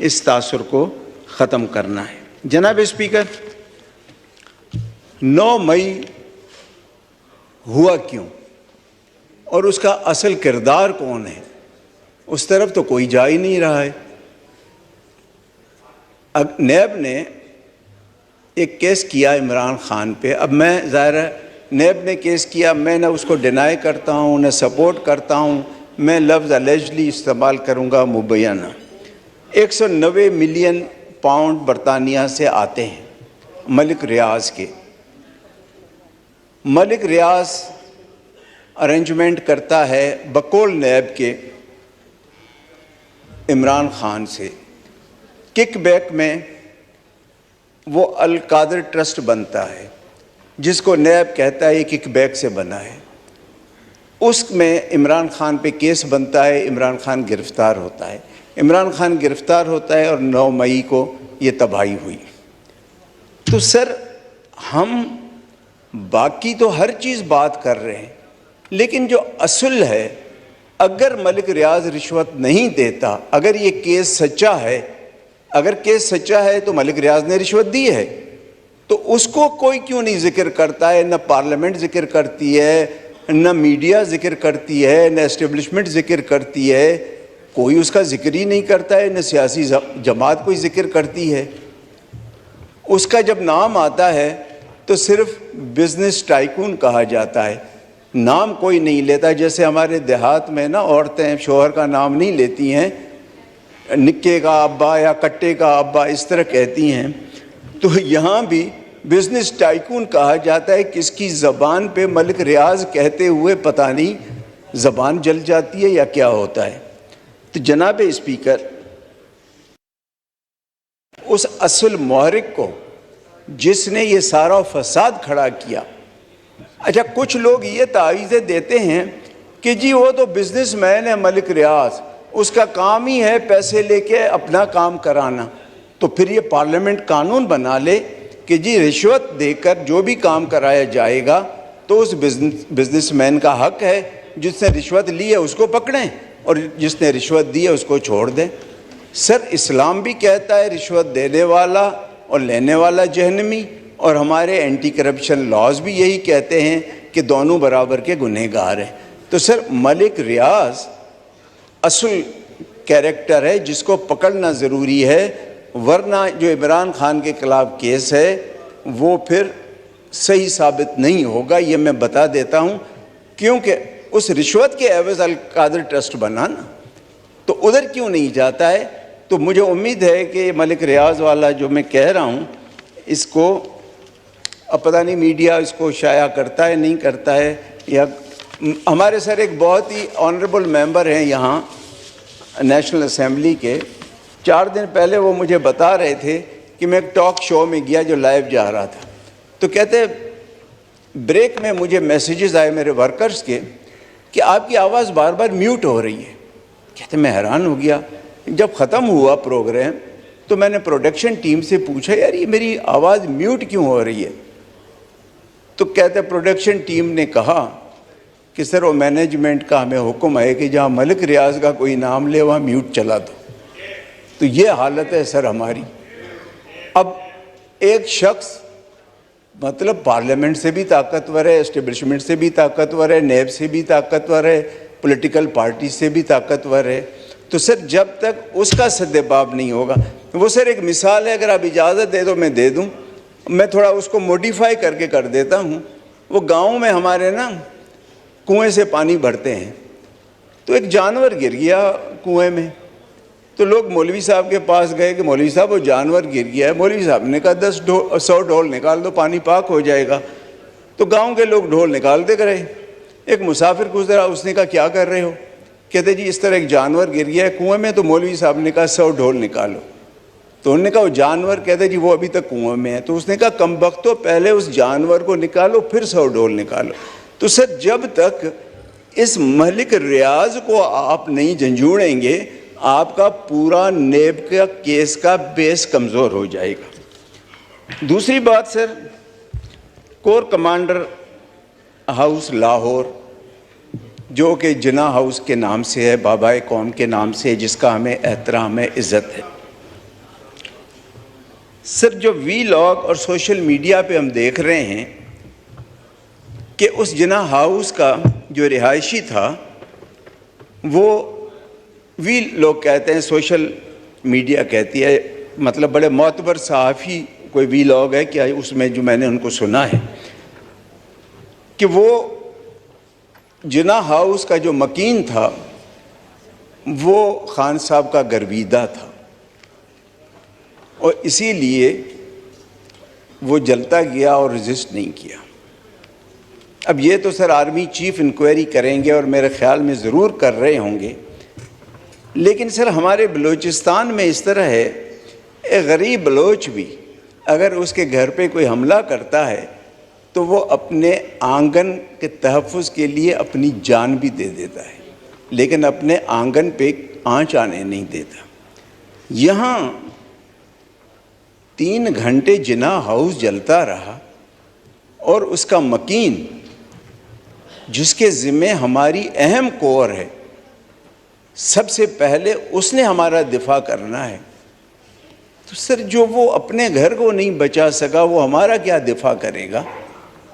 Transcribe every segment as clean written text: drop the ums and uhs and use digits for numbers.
اس تاثر کو ختم کرنا ہے۔ جناب اسپیکر، 9 مئی ہوا کیوں اور اس کا اصل کردار کون ہے، اس طرف تو کوئی جا ہی نہیں رہا ہے۔ اب نیب نے ایک کیس کیا عمران خان پہ، اب میں ظاہر ہے نیب نے کیس کیا، میں نہ اس کو ڈینائی کرتا ہوں نہ سپورٹ کرتا ہوں، میں لفظ الیجلی استعمال کروں گا مبینہ۔ 190 ملین پاؤنڈ برطانیہ سے آتے ہیں ملک ریاض کے۔ ملک ریاض ارینجمنٹ کرتا ہے بقول نیب کے عمران خان سے، کک بیک میں وہ القادر ٹرسٹ بنتا ہے جس کو نیب کہتا ہے یہ کک بیک سے بنا ہے، اس میں عمران خان پہ کیس بنتا ہے، عمران خان گرفتار ہوتا ہے۔ عمران خان گرفتار ہوتا ہے اور 9 مئی کو یہ تباہی ہوئی۔ تو سر ہم باقی تو ہر چیز بات کر رہے ہیں، لیکن جو اصل ہے، اگر ملک ریاض رشوت نہیں دیتا، اگر یہ کیس سچا ہے، اگر کیس سچا ہے تو ملک ریاض نے رشوت دی ہے، تو اس کو کوئی کیوں نہیں ذکر کرتا ہے؟ نہ پارلیمنٹ ذکر کرتی ہے، نہ میڈیا ذکر کرتی ہے، نہ اسٹیبلشمنٹ ذکر کرتی ہے، کوئی اس کا ذکر ہی نہیں کرتا ہے، نہ سیاسی جماعت کوئی ذکر کرتی ہے۔ اس کا جب نام آتا ہے تو صرف بزنس ٹائکون کہا جاتا ہے، نام کوئی نہیں لیتا۔ جیسے ہمارے دیہات میں نا عورتیں شوہر کا نام نہیں لیتی ہیں، نکے کا ابا یا کٹے کا ابا اس طرح کہتی ہیں، تو یہاں بھی بزنس ٹائکون کہا جاتا ہے۔ کس کی زبان پہ ملک ریاض کہتے ہوئے پتہ نہیں زبان جل جاتی ہے یا کیا ہوتا ہے۔ تو جناب اسپیکر، اس اصل محرک کو جس نے یہ سارا فساد کھڑا کیا، اچھا کچھ لوگ یہ تعویذیں دیتے ہیں کہ جی وہ تو بزنس مین ہے ملک ریاض، اس کا کام ہی ہے پیسے لے کے اپنا کام کرانا، تو پھر یہ پارلیمنٹ قانون بنا لے کہ جی رشوت دے کر جو بھی کام کرایا جائے گا تو اس بزنس مین کا حق ہے، جس نے رشوت لی ہے اس کو پکڑیں اور جس نے رشوت دی ہے اس کو چھوڑ دیں۔ سر اسلام بھی کہتا ہے رشوت دینے والا اور لینے والا جہنمی، اور ہمارے اینٹی کرپشن لاز بھی یہی کہتے ہیں کہ دونوں برابر کے گنہگار ہیں۔ تو سر ملک ریاض اصل کیریکٹر ہے جس کو پکڑنا ضروری ہے، ورنہ جو عمران خان کے خلاف کیس ہے وہ پھر صحیح ثابت نہیں ہوگا، یہ میں بتا دیتا ہوں، کیونکہ اس رشوت کے عوض القادر ٹرسٹ بنا نا، تو ادھر کیوں نہیں جاتا ہے؟ تو مجھے امید ہے کہ ملک ریاض والا جو میں کہہ رہا ہوں، اس کو اب پتہ نہیں میڈیا اس کو شائع کرتا ہے نہیں کرتا ہے، یا ہمارے سر ایک بہت ہی آنریبل ممبر ہیں یہاں نیشنل اسمبلی کے، 4 دن پہلے وہ مجھے بتا رہے تھے کہ میں ایک ٹاک شو میں گیا جو لائیو جا رہا تھا، تو کہتے بریک میں مجھے میسیجز آئے میرے ورکرز کے کہ آپ کی آواز بار بار میوٹ ہو رہی ہے۔ کہتے میں حیران ہو گیا، جب ختم ہوا پروگرام تو میں نے پروڈکشن ٹیم سے پوچھا یار یہ میری آواز میوٹ کیوں ہو رہی ہے؟ تو کہتے پروڈکشن ٹیم نے کہا کہ سر وہ مینجمنٹ کا ہمیں حکم ہے کہ جہاں ملک ریاض کا کوئی نام لے وہاں میوٹ چلا دو۔ تو یہ حالت ہے سر ہماری۔ اب ایک شخص مطلب پارلیمنٹ سے بھی طاقتور ہے، اسٹیبلشمنٹ سے بھی طاقتور ہے، نیب سے بھی طاقتور ہے، پولیٹیکل پارٹی سے بھی طاقتور ہے، تو سر جب تک اس کا سدباب نہیں ہوگا، وہ سر ایک مثال ہے، اگر آپ اجازت دے تو میں دے دوں، میں تھوڑا اس کو موڈیفائی کر کے کر دیتا ہوں۔ وہ گاؤں میں ہمارے نا کنویں سے پانی بھرتے ہیں، تو ایک جانور گر گیا کنویں میں، تو لوگ مولوی صاحب کے پاس گئے کہ مولوی صاحب وہ جانور گر گیا ہے۔ مولوی صاحب نے کہا 100 ڈھول نکال دو پانی پاک ہو جائے گا۔ تو گاؤں کے لوگ ڈھول نکالتے گئے، ایک مسافر گزرا، اس نے کہا کیا کر رہے ہو؟ کہتے جی اس طرح ایک جانور گر گیا ہے کنویں میں، تو مولوی صاحب نے کہا 100 ڈھول نکالو۔ تو انہوں نے کہا وہ جانور، کہتے جی وہ ابھی تک کنویں میں ہے۔ تو اس نے کہا کم بختو پہلے اس جانور کو نکالو پھر 100 ڈھول نکالو۔ تو سر جب تک اس ملک ریاض کو آپ نہیں جھنجھوڑیں گے، آپ کا پورا نیب کا کیس کا بیس کمزور ہو جائے گا۔ دوسری بات سر، کور کمانڈر ہاؤس لاہور جو کہ جناح ہاؤس کے نام سے ہے، بابائے قوم کے نام سے، جس کا ہمیں احترام ہے، عزت ہے، سر جو وی لاگ اور سوشل میڈیا پہ ہم دیکھ رہے ہیں کہ اس جناح ہاؤس کا جو رہائشی تھا وہ وی لوگ کہتے ہیں، سوشل میڈیا کہتی ہے، مطلب بڑے معتبر صحافی کوئی وی لاگ ہے کیا اس میں جو میں نے ان کو سنا ہے کہ وہ جناح ہاؤس کا جو مکین تھا وہ خان صاحب کا گرویدہ تھا اور اسی لیے وہ جلتا گیا اور رجسٹ نہیں کیا۔ اب یہ تو سر آرمی چیف انکوائری کریں گے اور میرے خیال میں ضرور کر رہے ہوں گے، لیکن سر ہمارے بلوچستان میں اس طرح ہے، ایک غریب بلوچ بھی اگر اس کے گھر پہ کوئی حملہ کرتا ہے تو وہ اپنے آنگن کے تحفظ کے لیے اپنی جان بھی دے دیتا ہے، لیکن اپنے آنگن پہ آنچ آنے نہیں دیتا۔ یہاں 3 گھنٹے جناح ہاؤس جلتا رہا اور اس کا مکین جس کے ذمے ہماری اہم کور ہے، سب سے پہلے اس نے ہمارا دفاع کرنا ہے، تو سر جو وہ اپنے گھر کو نہیں بچا سکا وہ ہمارا کیا دفاع کرے گا؟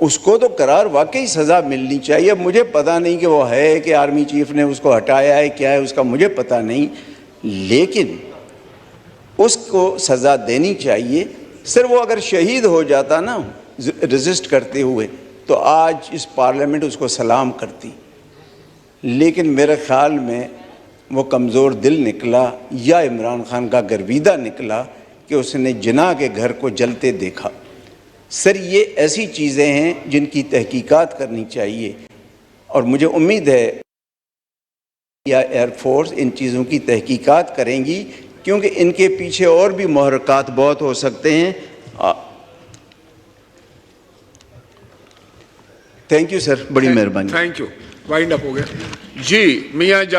اس کو تو قرار واقعی سزا ملنی چاہیے۔ اب مجھے پتہ نہیں کہ وہ ہے کہ آرمی چیف نے اس کو ہٹایا ہے کیا ہے، اس کا مجھے پتہ نہیں، لیکن اس کو سزا دینی چاہیے۔ سر وہ اگر شہید ہو جاتا نا رجسٹ کرتے ہوئے تو آج اس پارلیمنٹ اس کو سلام کرتی، لیکن میرے خیال میں وہ کمزور دل نکلا یا عمران خان کا گرویدہ نکلا کہ اس نے جناح کے گھر کو جلتے دیکھا۔ سر یہ ایسی چیزیں ہیں جن کی تحقیقات کرنی چاہیے اور مجھے امید ہے یا ایئر فورس ان چیزوں کی تحقیقات کریں گی، کیونکہ ان کے پیچھے اور بھی محرکات بہت ہو سکتے ہیں۔ تھینک یو سر، بڑی مہربانی۔ تھینک یو، وائنڈ اپ ہو گیا جی میاں۔